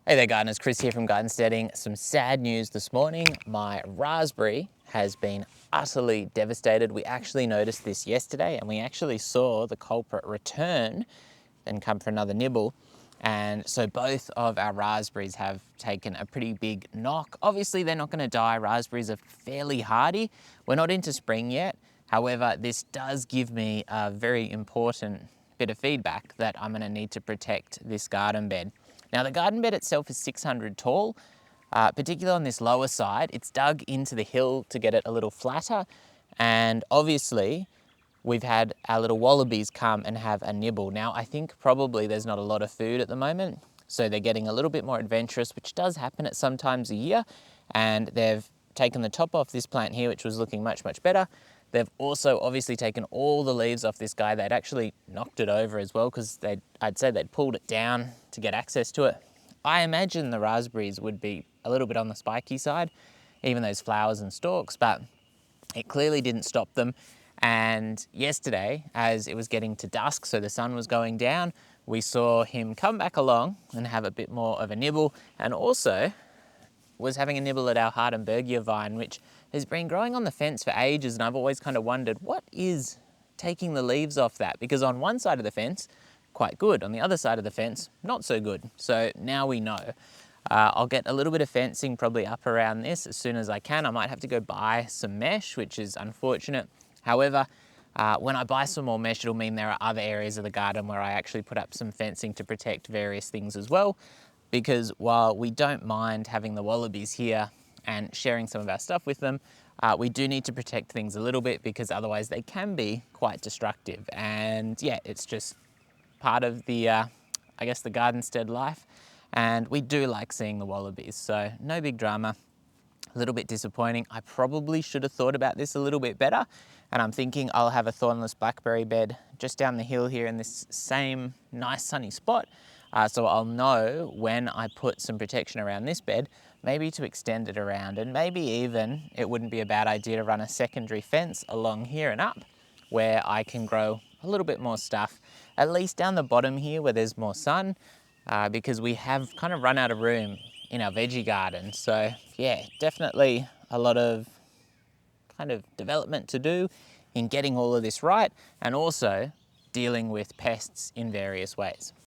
Hey there gardeners, Chris here from Garden Steading. Some sad news this morning. My raspberry has been utterly devastated. We actually noticed this yesterday and we actually saw the culprit return and come for another nibble. And so both of our raspberries have taken a pretty big knock. Obviously they're not gonna die. Raspberries are fairly hardy. We're not into spring yet. However, this does give me a very important bit of feedback that I'm gonna need to protect this garden bed. Now the garden bed itself is 600 tall, particularly on this lower side. It's dug into the hill to get it a little flatter. And obviously we've had our little wallabies come and have a nibble. Now I think probably there's not a lot of food at the moment, so they're getting a little bit more adventurous, which does happen at some times a year. And they've taken the top off this plant here, which was looking much, much better. They've also obviously taken all the leaves off this guy. They'd actually knocked it over as well because I'd say they'd pulled it down to get access to it. I imagine the raspberries would be a little bit on the spiky side, even those flowers and stalks, but it clearly didn't stop them. And yesterday, as it was getting to dusk, so the sun was going down, we saw him come back along and have a bit more of a nibble, and also was having a nibble at our Hardenbergia vine, which has been growing on the fence for ages, and I've always kind of wondered what is taking the leaves off that, because on one side of the fence, quite good. On the other side of the fence, not so good. So now we know. I'll get a little bit of fencing probably up around this as soon as I can. I might have to go buy some mesh, which is unfortunate. However, when I buy some more mesh, it'll mean there are other areas of the garden where I actually put up some fencing to protect various things as well. Because while we don't mind having the wallabies here and sharing some of our stuff with them, we do need to protect things a little bit because otherwise they can be quite destructive. And yeah, it's just part of the, I guess, the gardenstead life. And we do like seeing the wallabies, so no big drama. A little bit disappointing. I probably should have thought about this a little bit better. And I'm thinking I'll have a thornless blackberry bed just down the hill here in this same nice sunny spot. So I'll know when I put some protection around this bed, maybe to extend it around, and maybe even it wouldn't be a bad idea to run a secondary fence along here and up where I can grow a little bit more stuff, at least down the bottom here where there's more sun, because we have kind of run out of room in our veggie garden. So yeah, definitely a lot of kind of development to do in getting all of this right, and also dealing with pests in various ways.